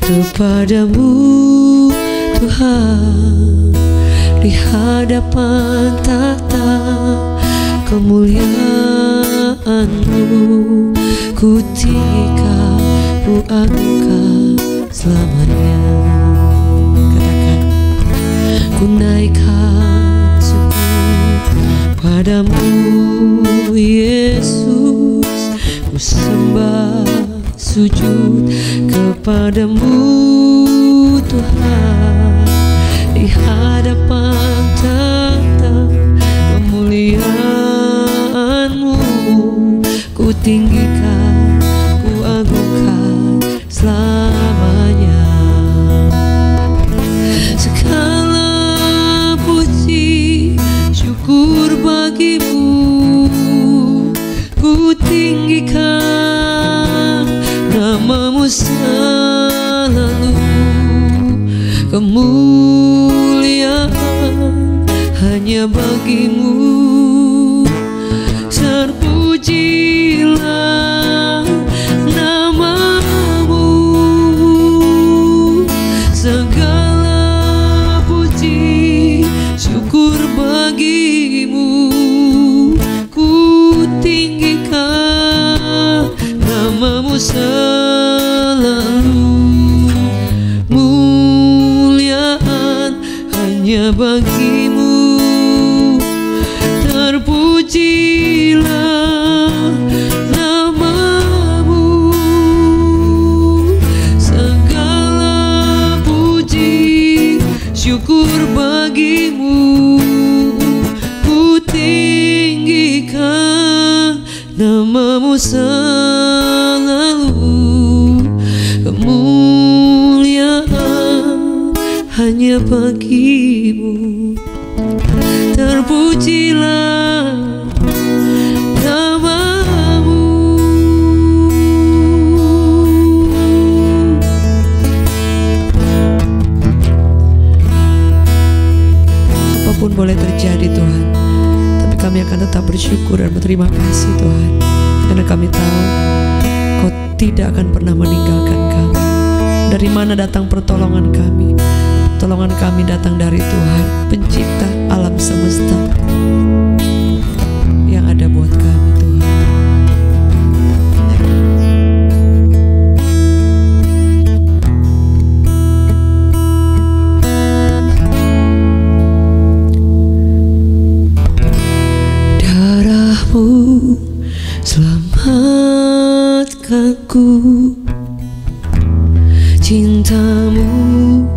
kepadamu Tuhan, di hadapan tahta kemuliaan-Mu, ku tinggikan, ku agungkan selamanya. Katakan, ku naikkan syukur padamu Yesus, ku sembah sujud kepadamu Tuhan, di hadapan tahta kemuliaan-Mu, ku tinggikan, ku agungkan selamanya. Segala puji syukur bagimu, ku tinggikan nama-Mu selalu. Kemuliaan hanya bagimu, terpujilah nama-Mu. Segala puji syukur bagimu, ku tinggikan nama-Mu selalu. Muliaan hanya bagimu, terpujilah nama-Mu. Segala puji syukur bagimu, ku tinggikan nama-Mu selalu. Kemuliaan hanya bagimu, terpujilah nama-Mu. Apapun boleh terjadi Tuhan, tapi kami akan tetap bersyukur dan berterima kasih Tuhan, karena kami tahu Kau tidak akan pernah meninggalkan kami. Dari mana datang pertolongan kami? Pertolongan kami datang dari Tuhan, pencipta alam semesta, yang ada buat kami Tuhan. Darah-Mu selamatkanku, cinta-Mu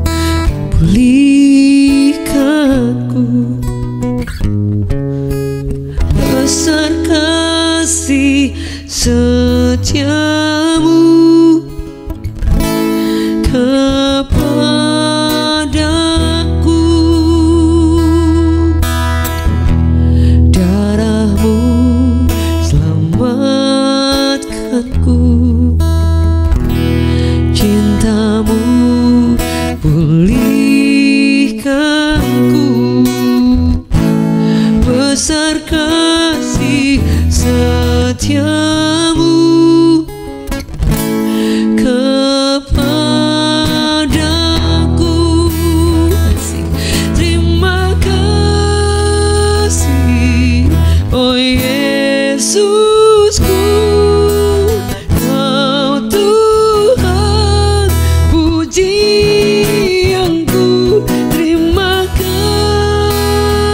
pulihkanku, besar kasih setia-Mu kepadaku. Darah-Mu selamatkanku, cinta-Mu pulihkanku, besar kasih setia-Mu kepadaku. Terima kasih, oh Yesusku, Kau Tuhan pujianku. Terima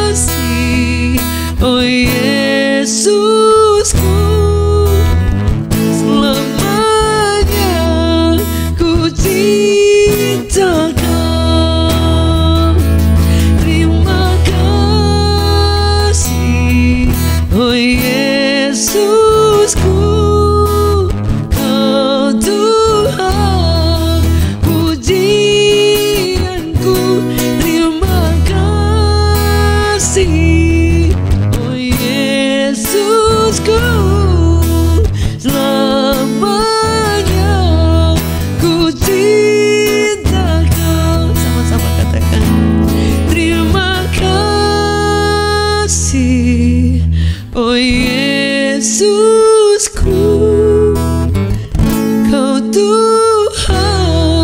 kasih, oh Yesusku, selamanya ku cinta Kau. Terima kasih, oh Yesusku, Kau Tuhan pujianku. Terima kasih, oh Yesusku, selamanya ku cinta Kau. Sama-sama katakan, terima kasih, oh Yesusku, Kau Tuhan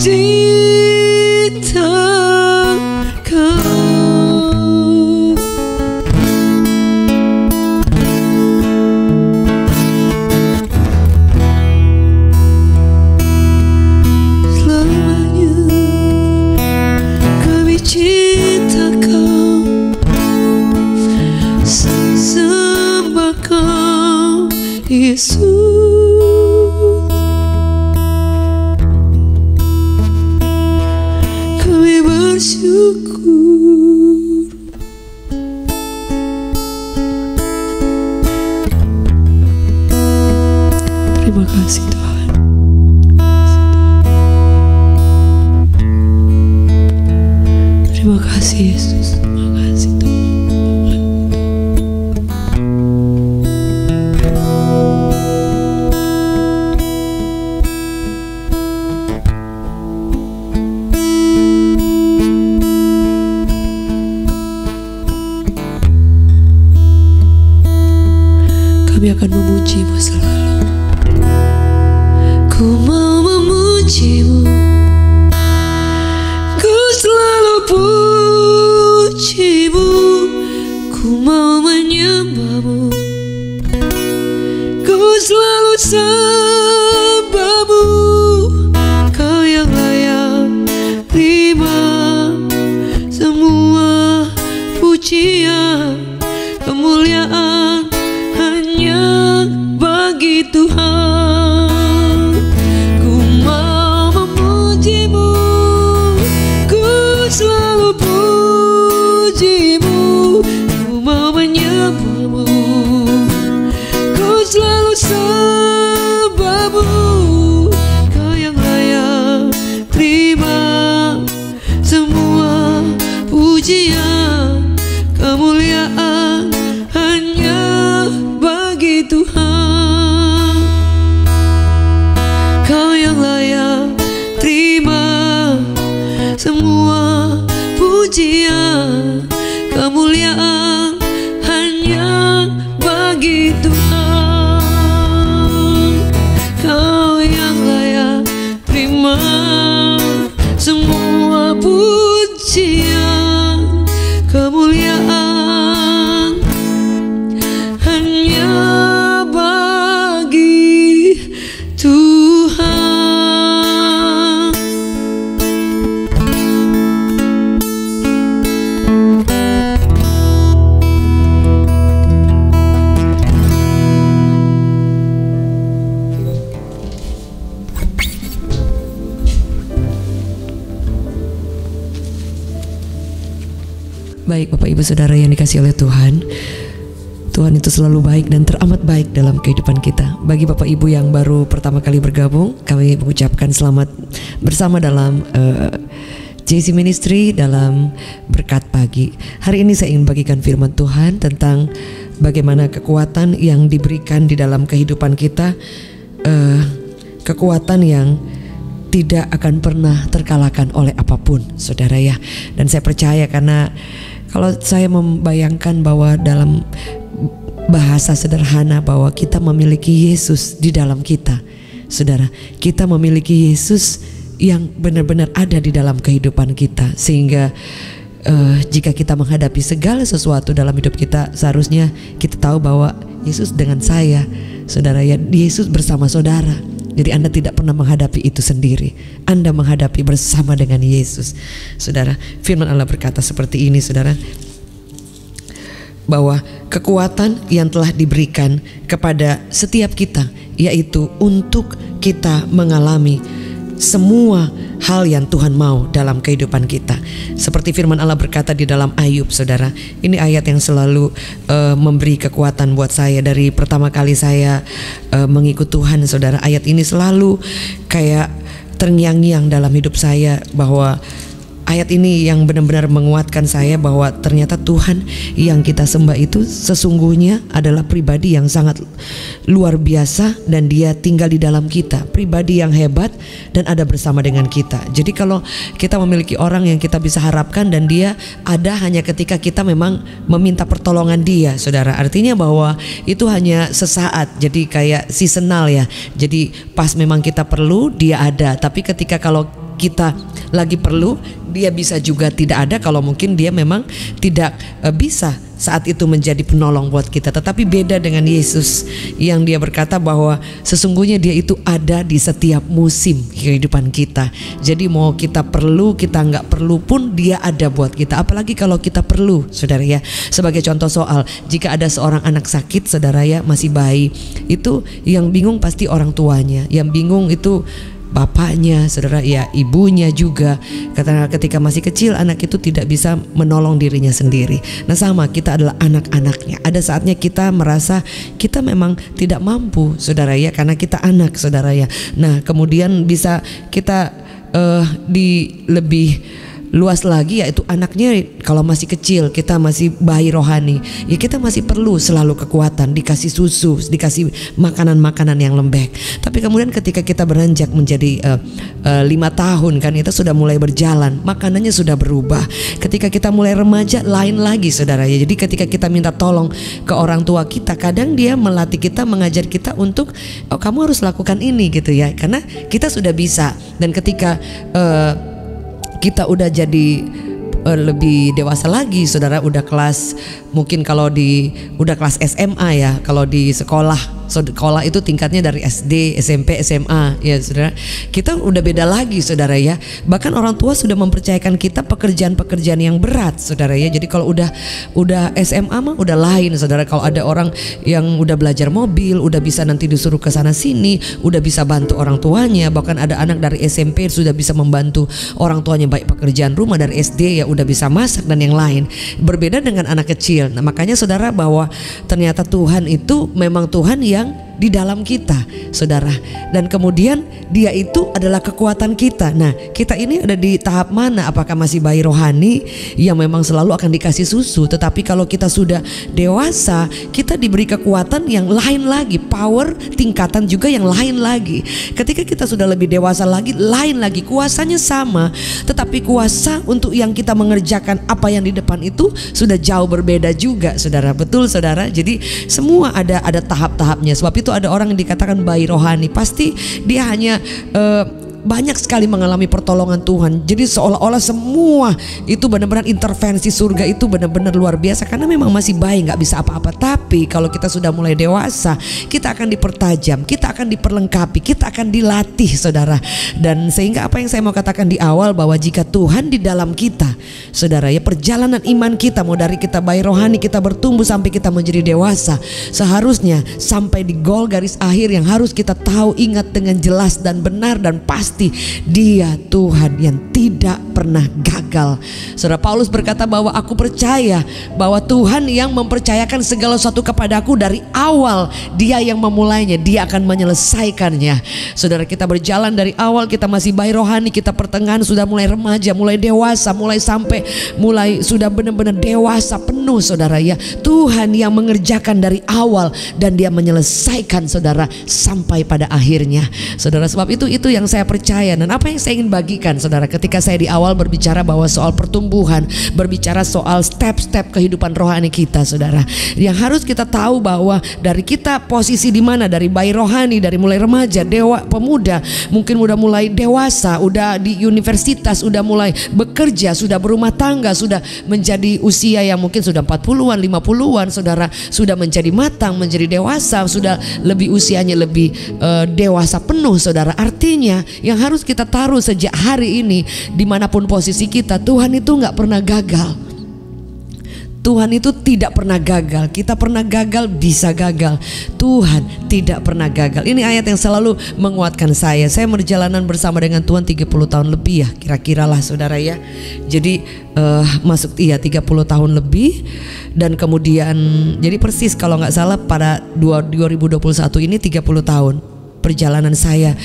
cinta Kau. Selamanya kami cinta Kau, sembah Kau Yesus. Bersyukur. Terima kasih Tuhan. Terima kasih Yesus. Terima kasih Tuhan. Kami akan memuji-Mu selalu. Ku mau memuji-Mu, ku selalu puji-Mu. Ku mau menyembah-Mu, ku selalu sembah-Mu. Kau yang layak terima semua pujian, kemuliaan bagi Tuhan. Ku mau memuji-Mu, ku selalu puji-Mu. Ku mau menyembah-Mu, ku selalu sembah-Mu. Kau yang layak terima semua pujian, kemuliaan Tuhan. Kau yang layak terima semua pujian, kemuliaan hanya bagi Tuhan. Kau yang layak terima semua pujian, kemuliaan hanya bagi Tuhan. Baik Bapak Ibu Saudara yang dikasihi oleh Tuhan, Tuhan itu selalu baik dan teramat baik dalam kehidupan kita. Bagi Bapak Ibu yang baru pertama kali bergabung, kami mengucapkan selamat bersama dalam JC Ministry dalam Berkat Pagi. Hari ini saya ingin bagikan firman Tuhan tentang bagaimana kekuatan yang diberikan di dalam kehidupan kita, kekuatan yang tidak akan pernah terkalahkan oleh apapun, saudara ya. Dan saya percaya, karena kalau saya membayangkan bahwa dalam bahasa sederhana bahwa kita memiliki Yesus di dalam kita, saudara, kita memiliki Yesus yang benar-benar ada di dalam kehidupan kita, sehingga jika kita menghadapi segala sesuatu dalam hidup kita, seharusnya kita tahu bahwa Yesus dengan saya, saudara ya, Yesus bersama saudara. Jadi Anda tidak pernah menghadapi itu sendiri, Anda menghadapi bersama dengan Yesus. Saudara, firman Allah berkata seperti ini, saudara, bahwa kekuatan yang telah diberikan kepada setiap kita, yaitu untuk kita mengalami semua hal yang Tuhan mau dalam kehidupan kita. Seperti firman Allah berkata di dalam Ayub, saudara. Ini ayat yang selalu memberi kekuatan buat saya dari pertama kali saya mengikut Tuhan, saudara. Ayat ini selalu kayak terngiang-ngiang dalam hidup saya, bahwa ayat ini yang benar-benar menguatkan saya bahwa ternyata Tuhan yang kita sembah itu sesungguhnya adalah pribadi yang sangat luar biasa, dan Dia tinggal di dalam kita, pribadi yang hebat dan ada bersama dengan kita. Jadi kalau kita memiliki orang yang kita bisa harapkan dan Dia ada hanya ketika kita memang meminta pertolongan Dia, saudara. Artinya bahwa itu hanya sesaat, jadi kayak seasonal ya. Jadi pas memang kita perlu Dia ada, tapi ketika kalau kita lagi perlu, dia bisa juga tidak ada kalau mungkin dia memang tidak bisa saat itu menjadi penolong buat kita. Tetapi beda dengan Yesus yang dia berkata bahwa sesungguhnya dia itu ada di setiap musim kehidupan kita. Jadi mau kita perlu, kita nggak perlu pun dia ada buat kita. Apalagi kalau kita perlu, saudara ya. Sebagai contoh soal, jika ada seorang anak sakit, saudara ya, masih bayi, itu yang bingung pasti orang tuanya, yang bingung itu bapaknya, saudara ya, ibunya juga. Karena ketika masih kecil anak itu tidak bisa menolong dirinya sendiri. Nah sama, kita adalah anak-anaknya. Ada saatnya kita merasa kita memang tidak mampu, saudara ya, karena kita anak, saudara ya. Nah kemudian bisa kita di lebih luas lagi, yaitu anaknya kalau masih kecil, kita masih bayi rohani, ya kita masih perlu selalu kekuatan, dikasih susu, dikasih makanan-makanan yang lembek. Tapi kemudian ketika kita beranjak menjadi 5 tahun kan, kita sudah mulai berjalan, makanannya sudah berubah. Ketika kita mulai remaja, lain lagi, saudara ya. Jadi ketika kita minta tolong ke orang tua kita, kadang dia melatih kita, mengajar kita untuk, oh kamu harus lakukan ini gitu ya, karena kita sudah bisa. Dan ketika kita udah jadi lebih dewasa lagi, saudara, udah kelas, mungkin kalau udah kelas SMA ya, kalau di sekolah itu tingkatnya dari SD, SMP, SMA ya saudara, kita udah beda lagi, saudara ya. Bahkan orang tua sudah mempercayakan kita pekerjaan-pekerjaan yang berat, saudara ya. Jadi kalau udah SMA mah udah lain, saudara. Kalau ada orang yang udah belajar mobil, udah bisa nanti disuruh ke sana sini, udah bisa bantu orang tuanya. Bahkan ada anak dari SMP sudah bisa membantu orang tuanya, baik pekerjaan rumah. Dari SD ya udah bisa masak dan yang lain. Berbeda dengan anak kecil. Nah makanya saudara, bahwa ternyata Tuhan itu memang Tuhan yang di dalam kita, saudara. Dan kemudian dia itu adalah kekuatan kita. Nah kita ini ada di tahap mana? Apakah masih bayi rohani yang memang selalu akan dikasih susu? Tetapi kalau kita sudah dewasa, kita diberi kekuatan yang lain lagi, power tingkatan juga yang lain lagi. Ketika kita sudah lebih dewasa lagi, lain lagi, kuasanya sama, tetapi kuasa untuk yang kita mengerjakan apa yang di depan itu sudah jauh berbeda juga, saudara. Betul, saudara. Jadi semua ada tahap-tahapnya. Sebab itu ada orang yang dikatakan bayi rohani, pasti dia hanya banyak sekali mengalami pertolongan Tuhan. Jadi seolah-olah semua itu benar-benar intervensi surga itu benar-benar luar biasa, karena memang masih bayi, nggak bisa apa-apa. Tapi kalau kita sudah mulai dewasa, kita akan dipertajam, kita akan diperlengkapi, kita akan dilatih, saudara. Dan sehingga apa yang saya mau katakan di awal, bahwa jika Tuhan di dalam kita, saudara ya, perjalanan iman kita, mau dari kita bayi rohani, kita bertumbuh sampai kita menjadi dewasa, seharusnya sampai di gol garis akhir yang harus kita tahu, ingat dengan jelas dan benar dan pasti, dia Tuhan yang tidak pernah gagal. Saudara, Paulus berkata bahwa aku percaya bahwa Tuhan yang mempercayakan segala sesuatu kepadaku dari awal, dia yang memulainya, dia akan menyelesaikannya. Saudara, kita berjalan dari awal, kita masih bayi rohani, kita pertengahan sudah mulai remaja, mulai dewasa, mulai sudah benar-benar dewasa penuh, saudara ya. Tuhan yang mengerjakan dari awal dan dia menyelesaikan, saudara, sampai pada akhirnya, saudara. Sebab itu yang saya percaya. Dan apa yang saya ingin bagikan, saudara, ketika saya di awal berbicara bahwa soal pertumbuhan, berbicara soal step-step kehidupan rohani kita, saudara, yang harus kita tahu bahwa dari kita posisi di mana, dari bayi rohani, dari mulai remaja, pemuda, mungkin udah mulai dewasa, udah di universitas, udah mulai bekerja, sudah berumah tangga, sudah menjadi usia yang mungkin sudah 40-an, 50-an, saudara, sudah menjadi matang, menjadi dewasa, sudah lebih usianya lebih dewasa penuh, saudara. Artinya yang harus kita taruh sejak hari ini, dimanapun posisi kita, Tuhan itu gak pernah gagal. Tuhan itu tidak pernah gagal. Kita pernah gagal, bisa gagal. Tuhan tidak pernah gagal. Ini ayat yang selalu menguatkan saya. Saya berjalanan bersama dengan Tuhan 30 tahun lebih ya, kira-kira lah, saudara ya. Jadi masuk 30 tahun lebih. Dan kemudian jadi persis kalau gak salah pada 2021 ini 30 tahun perjalanan saya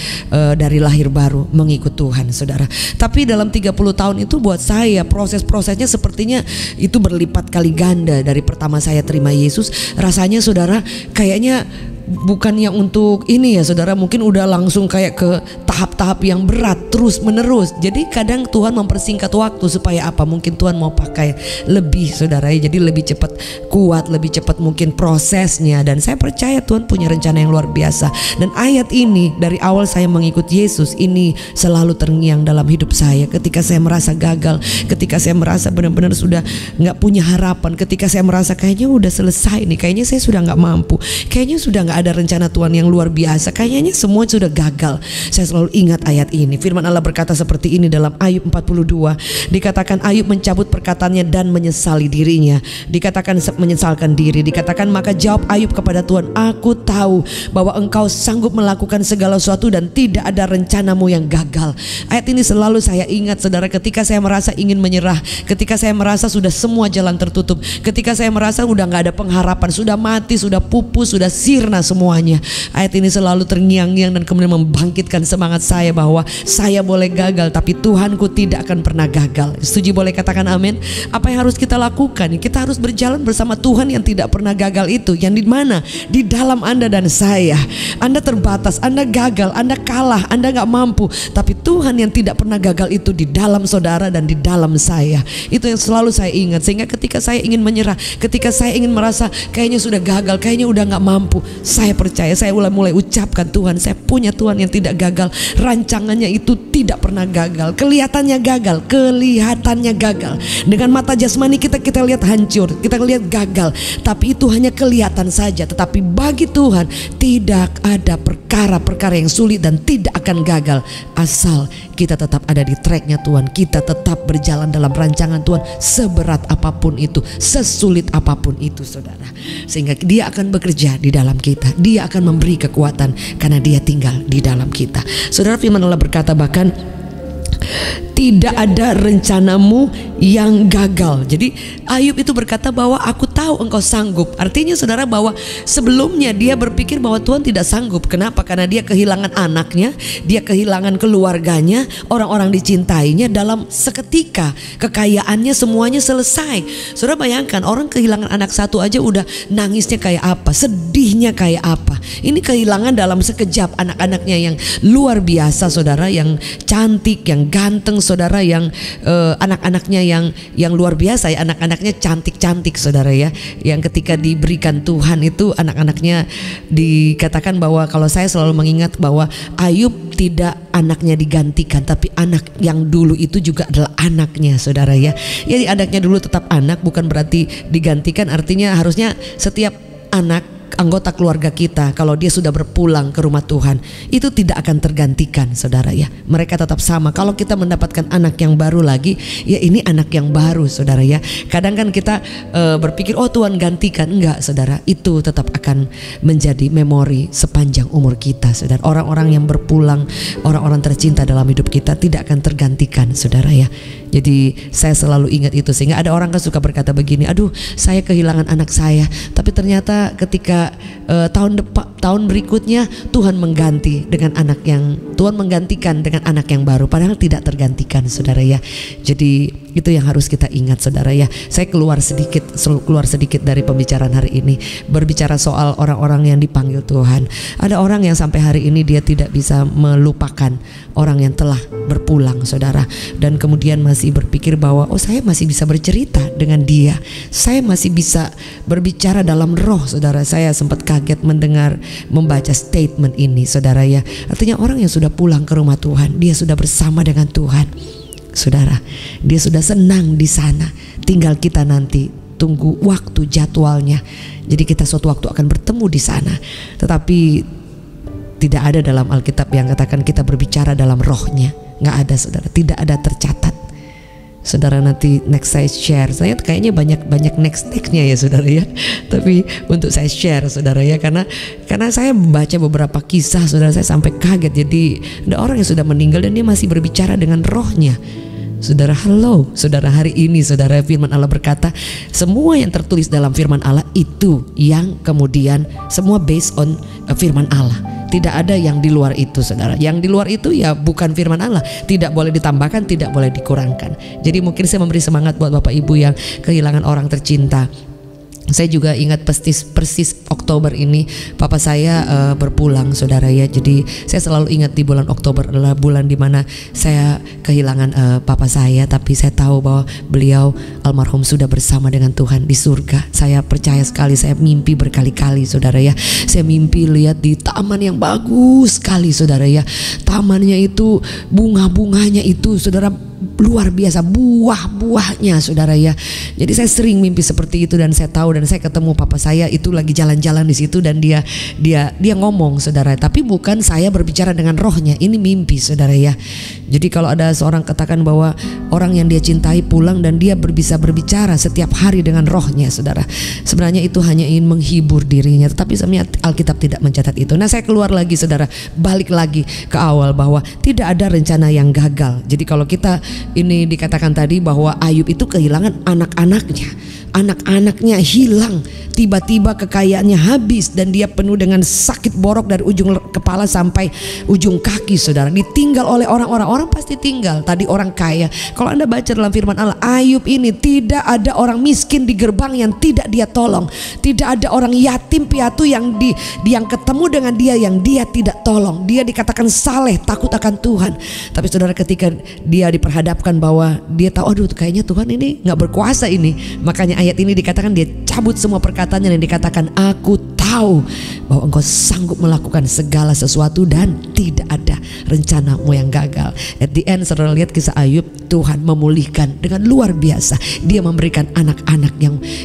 dari lahir baru mengikut Tuhan, saudara. Tapi dalam 30 tahun itu buat saya proses-prosesnya sepertinya itu berlipat kali ganda. Dari pertama saya terima Yesus, rasanya, saudara, kayaknya bukannya untuk ini ya saudara, mungkin udah langsung kayak ke tahap-tahap yang berat terus menerus. Jadi kadang Tuhan mempersingkat waktu supaya apa? Mungkin Tuhan mau pakai lebih saudara ya, jadi lebih cepat kuat, lebih cepat mungkin prosesnya. Dan saya percaya Tuhan punya rencana yang luar biasa. Dan ayat ini dari awal saya mengikut Yesus ini selalu terngiang dalam hidup saya. Ketika saya merasa gagal, ketika saya merasa benar-benar sudah nggak punya harapan, ketika saya merasa kayaknya udah selesai nih, kayaknya saya sudah nggak mampu, kayaknya sudah nggak ada rencana Tuhan yang luar biasa, kayaknya semua sudah gagal. Saya selalu ingat ayat ini. Firman Allah berkata seperti ini dalam Ayub 42. Dikatakan Ayub mencabut perkataannya dan menyesali dirinya. Dikatakan menyesalkan diri. Dikatakan maka jawab Ayub kepada Tuhan, aku tahu bahwa engkau sanggup melakukan segala sesuatu dan tidak ada rencanamu yang gagal. Ayat ini selalu saya ingat saudara, ketika saya merasa ingin menyerah, ketika saya merasa sudah semua jalan tertutup, ketika saya merasa udah gak ada pengharapan, sudah mati, sudah pupus, sudah sirna semuanya. Ayat ini selalu terngiang-ngiang dan kemudian membangkitkan semangat saya bahwa saya boleh gagal tapi Tuhanku tidak akan pernah gagal. Setuju? Boleh katakan amin. Apa yang harus kita lakukan? Kita harus berjalan bersama Tuhan yang tidak pernah gagal itu. Yang di mana? Di dalam Anda dan saya. Anda terbatas, Anda gagal, Anda kalah, Anda gak mampu, tapi Tuhan yang tidak pernah gagal itu di dalam saudara dan di dalam saya. Itu yang selalu saya ingat. Sehingga ketika saya ingin menyerah, ketika saya ingin merasa kayaknya sudah gagal, kayaknya udah gak mampu, saya percaya, saya mulai ucapkan, Tuhan, saya punya Tuhan yang tidak gagal. Rancangannya itu tidak pernah gagal. Kelihatannya gagal. Dengan mata jasmani kita lihat hancur, kita lihat gagal, tapi itu hanya kelihatan saja. Tetapi bagi Tuhan tidak ada perkara-perkara yang sulit dan tidak akan gagal asal kita tetap ada di tracknya Tuhan. Kita tetap berjalan dalam rancangan Tuhan, seberat apapun itu, sesulit apapun itu saudara. Sehingga Dia akan bekerja di dalam kita, Dia akan memberi kekuatan karena Dia tinggal di dalam kita. Saudara, firman Allah berkata bahkan tidak ada rencanamu yang gagal. Jadi Ayub itu berkata bahwa aku tahu engkau sanggup. Artinya saudara bahwa sebelumnya dia berpikir bahwa Tuhan tidak sanggup. Kenapa? Karena dia kehilangan anaknya, dia kehilangan keluarganya, orang-orang dicintainya dalam seketika. Kekayaannya semuanya selesai. Saudara bayangkan, orang kehilangan anak satu aja udah nangisnya kayak apa, sedihnya kayak apa. Ini kehilangan dalam sekejap anak-anaknya yang luar biasa saudara, yang cantik, yang ganteng saudara, yang anak-anaknya yang luar biasa ya, anak-anaknya cantik-cantik saudara ya, yang ketika diberikan Tuhan itu anak-anaknya dikatakan bahwa, kalau saya selalu mengingat bahwa Ayub tidak anaknya digantikan, tapi anak yang dulu itu juga adalah anaknya saudara ya. Jadi anaknya dulu tetap anak, bukan berarti digantikan. Artinya harusnya setiap anak anggota keluarga kita kalau dia sudah berpulang ke rumah Tuhan itu tidak akan tergantikan saudara ya, mereka tetap sama. Kalau kita mendapatkan anak yang baru lagi, ya ini anak yang baru saudara ya. Kadang kan kita berpikir oh Tuhan gantikan, enggak saudara, itu tetap akan menjadi memori sepanjang umur kita saudara. Orang-orang yang berpulang, orang-orang tercinta dalam hidup kita tidak akan tergantikan saudara ya. Jadi saya selalu ingat itu. Sehingga ada orang kan suka berkata begini, aduh saya kehilangan anak saya, tapi ternyata ketika tahun berikutnya Tuhan mengganti dengan anak yang, Tuhan menggantikan dengan anak yang baru, padahal tidak tergantikan saudara ya. Jadi itu yang harus kita ingat saudara ya. Saya keluar sedikit dari pembicaraan hari ini, berbicara soal orang-orang yang dipanggil Tuhan. Ada orang yang sampai hari ini dia tidak bisa melupakan orang yang telah berpulang saudara, dan kemudian masih berpikir bahwa oh saya masih bisa bercerita dengan dia, saya masih bisa berbicara dalam roh saudara. Saya sempat kaget mendengar, membaca statement ini saudara ya. Artinya orang yang sudah pulang ke rumah Tuhan, dia sudah bersama dengan Tuhan saudara, dia sudah senang di sana. Tinggal kita nanti tunggu waktu jadwalnya. Jadi kita suatu waktu akan bertemu di sana. Tetapi tidak ada dalam Alkitab yang katakan kita berbicara dalam rohnya. Nggak ada saudara, tidak ada tercatat. Saudara nanti next saya share, saya kayaknya banyak nextnya ya saudara ya. Tapi untuk saya share saudara ya, karena saya membaca beberapa kisah saudara, saya sampai kaget. Jadi ada orang yang sudah meninggal dan dia masih berbicara dengan rohnya. Saudara, halo saudara, hari ini saudara, firman Allah berkata semua yang tertulis dalam firman Allah itu yang kemudian semua based on firman Allah. Tidak ada yang di luar itu saudara. Yang di luar itu ya bukan firman Allah, tidak boleh ditambahkan, tidak boleh dikurangkan. Jadi mungkin saya memberi semangat buat Bapak Ibu yang kehilangan orang tercinta. Saya juga ingat persis Oktober ini papa saya berpulang, saudara ya. Jadi saya selalu ingat di bulan Oktober adalah bulan dimana saya kehilangan papa saya. Tapi saya tahu bahwa beliau almarhum sudah bersama dengan Tuhan di surga. Saya percaya sekali, saya mimpi berkali-kali, saudara ya. Saya mimpi lihat di taman yang bagus sekali, saudara ya. Tamannya itu bunga-bunganya itu, saudara, luar biasa, buah-buahnya, saudara ya. Jadi saya sering mimpi seperti itu, dan saya tahu, dan saya ketemu papa saya itu lagi jalan-jalan di situ, dan dia ngomong, saudara, tapi bukan saya berbicara dengan rohnya, ini mimpi, saudara ya. Jadi kalau ada seorang katakan bahwa orang yang dia cintai pulang dan dia bisa berbicara setiap hari dengan rohnya, saudara, sebenarnya itu hanya ingin menghibur dirinya, tetapi sebenarnya Alkitab tidak mencatat itu. Nah, saya keluar lagi, saudara, balik lagi ke awal bahwa tidak ada rencana yang gagal. Jadi kalau kita ini dikatakan tadi bahwa Ayub itu kehilangan anak-anaknya hilang, tiba-tiba kekayaannya habis, dan dia penuh dengan sakit borok dari ujung kepala sampai ujung kaki, saudara. Ditinggal oleh orang pasti tinggal. Tadi orang kaya. Kalau Anda baca dalam firman Allah, Ayub ini tidak ada orang miskin di gerbang yang tidak dia tolong, tidak ada orang yatim piatu yang ketemu dengan dia yang dia tidak tolong. Dia dikatakan saleh, takut akan Tuhan. Tapi saudara, ketika dia diperhadapkan bahwa dia tahu, aduh kayaknya Tuhan ini nggak berkuasa ini, makanya ayat ini dikatakan dia cabut semua perkataannya dan dikatakan, aku tahu bahwa engkau sanggup melakukan segala sesuatu dan tidak ada rencanamu yang gagal. At the end, saudara lihat kisah Ayub, Tuhan memulihkan dengan luar biasa. Dia memberikan anak-anak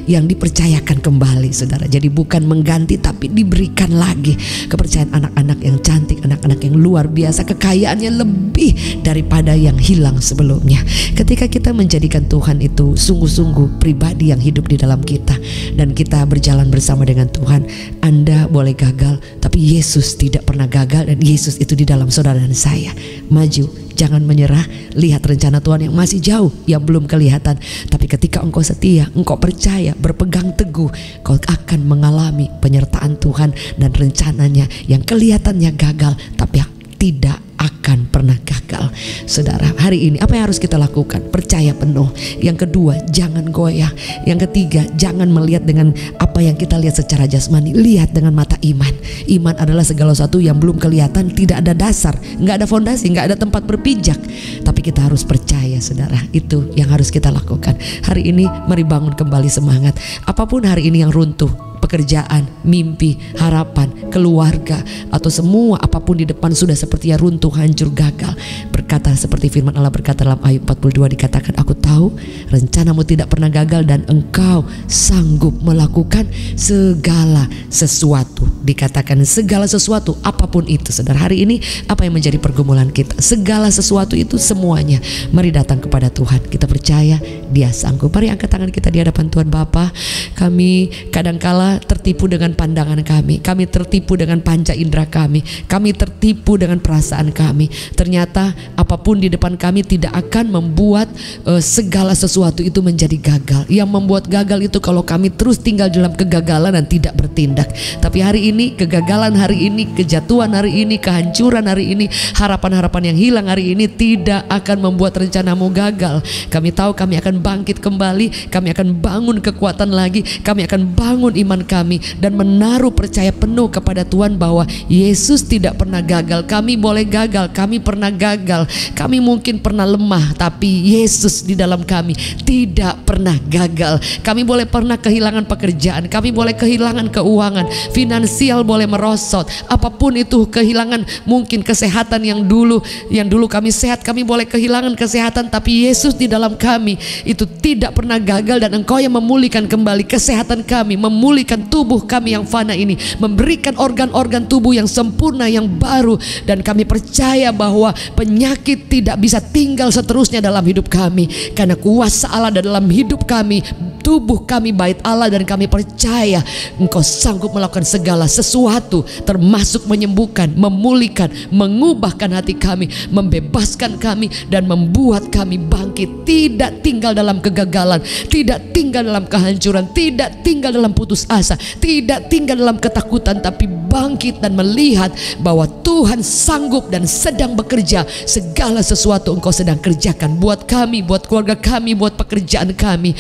yang dipercayakan kembali, saudara. Jadi bukan mengganti, tapi diberikan lagi kepercayaan anak-anak yang cantik, anak-anak yang luar biasa, kekayaannya lebih daripada yang hilang sebelumnya. Ketika kita menjadikan Tuhan itu sungguh-sungguh pribadi yang hidup di dalam kita, dan kita berjalan bersama dengan Tuhan, Anda boleh gagal, tapi Yesus tidak pernah gagal, dan Yesus itu di dalam saudara dan saya. Maju, jangan menyerah. Lihat rencana Tuhan yang masih jauh, yang belum kelihatan. Tapi ketika engkau setia, engkau percaya, berpegang teguh, kau akan mengalami penyertaan Tuhan dan rencananya yang kelihatannya gagal, tapi tidak akan pernah gagal. Saudara, hari ini apa yang harus kita lakukan? Percaya penuh. Yang kedua, jangan goyah. Yang ketiga, jangan melihat dengan apa yang kita lihat secara jasmani. Lihat dengan mata iman. Iman adalah segala sesuatu yang belum kelihatan, tidak ada dasar, nggak ada fondasi, nggak ada tempat berpijak. Tapi kita harus percaya, saudara. Itu yang harus kita lakukan. Hari ini mari bangun kembali semangat. Apapun hari ini yang runtuh, pekerjaan, mimpi, harapan, keluarga, atau semua apapun di depan sudah sepertinya runtuh, hancur, gagal. Berkata seperti firman Allah berkata dalam Ayub 42, dikatakan, aku tahu rencanamu tidak pernah gagal dan engkau sanggup melakukan segala sesuatu. Dikatakan segala sesuatu, apapun itu, saudara. Hari ini apa yang menjadi pergumulan kita? Segala sesuatu itu semuanya, mari datang kepada Tuhan. Kita percaya Dia sanggup. Mari angkat tangan kita di hadapan Tuhan. Bapa, kami kadangkala tertipu dengan pandangan kami tertipu dengan panca indera kami tertipu dengan perasaan kami. Ternyata apapun di depan kami tidak akan membuat segala sesuatu itu menjadi gagal. Yang membuat gagal itu kalau kami terus tinggal dalam kegagalan dan tidak bertindak. Tapi hari ini, kegagalan hari ini, kejatuhan hari ini, kehancuran hari ini, harapan-harapan yang hilang hari ini tidak akan membuat rencanamu gagal. Kami tahu kami akan bangkit kembali, kami akan bangun kekuatan lagi, kami akan bangun iman kami dan menaruh percaya penuh kepada Tuhan bahwa Yesus tidak pernah gagal. Kami boleh gagal, kami pernah gagal, kami mungkin pernah lemah, tapi Yesus di dalam kami tidak pernah gagal. Kami boleh pernah kehilangan pekerjaan, kami boleh kehilangan keuangan, finansial boleh merosot, apapun itu, kehilangan mungkin kesehatan yang dulu kami sehat, kami boleh kehilangan kesehatan, tapi Yesus di dalam kami itu tidak pernah gagal, dan Engkau yang memulihkan kembali kesehatan kami, memulihkan tubuh kami yang fana ini, memberikan organ-organ tubuh yang sempurna, yang baru. Dan kami percaya bahwa penyakit tidak bisa tinggal seterusnya dalam hidup kami, karena kuasa Allah dalam hidup kami, tubuh kami bait Allah. Dan kami percaya Engkau sanggup melakukan segala sesuatu, termasuk menyembuhkan, memulihkan, mengubahkan hati kami, membebaskan kami, dan membuat kami bangkit, tidak tinggal dalam kegagalan, tidak tinggal dalam kehancuran, tidak tinggal dalam putus asa, tidak tinggal dalam ketakutan, tapi bangkit dan melihat bahwa Tuhan sanggup dan sedang bekerja. Segala sesuatu Engkau sedang kerjakan buat kami, buat keluarga kami, buat pekerjaan kami.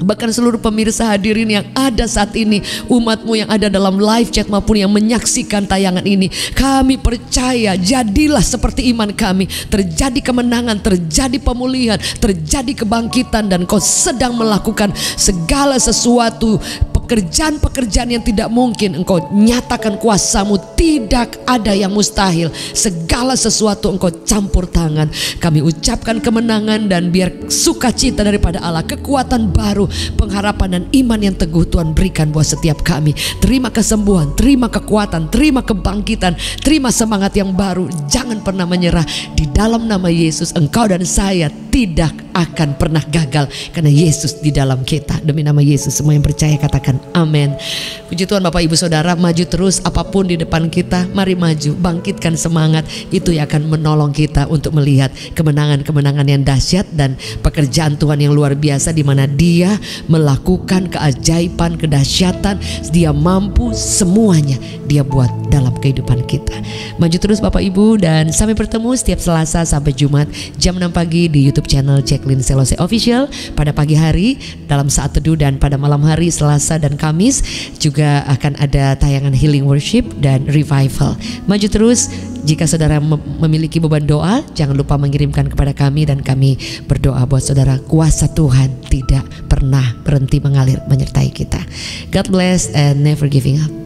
Bahkan seluruh pemirsa hadirin yang ada saat ini, umatmu yang ada dalam live chat maupun yang menyaksikan tayangan ini, kami percaya jadilah seperti iman kami. Terjadi kemenangan, terjadi pemulihan, terjadi kebangkitan, dan kau sedang melakukan segala sesuatu, pekerjaan-pekerjaan yang tidak mungkin. Engkau nyatakan kuasamu, tidak ada yang mustahil. Segala sesuatu engkau campur tangan. Kami ucapkan kemenangan, dan biar sukacita daripada Allah, kekuatan baru, pengharapan dan iman yang teguh Tuhan berikan buat setiap kami. Terima kesembuhan, terima kekuatan, terima kebangkitan, terima semangat yang baru. Jangan pernah menyerah. Di dalam nama Yesus, engkau dan saya tidak akan pernah gagal, karena Yesus di dalam kita. Demi nama Yesus, semua yang percaya katakan amin. Puji Tuhan. Bapak Ibu Saudara, maju terus. Apapun di depan kita, mari maju, bangkitkan semangat. Itu yang akan menolong kita untuk melihat kemenangan-kemenangan yang dahsyat dan pekerjaan Tuhan yang luar biasa, di mana Dia melakukan keajaiban, kedahsyatan. Dia mampu semuanya, Dia buat dalam kehidupan kita. Maju terus Bapak Ibu, dan sampai bertemu setiap Selasa sampai Jumat jam 6 pagi di YouTube channel Jacqueline Selose Official. Pada pagi hari dalam saat teduh, dan pada malam hari Selasa dan Kamis juga akan ada tayangan healing worship dan revival. Maju terus. Jika saudara memiliki beban doa, jangan lupa mengirimkan kepada kami, dan kami berdoa buat saudara. Kuasa Tuhan tidak pernah berhenti mengalir menyertai kita. God bless and never giving up.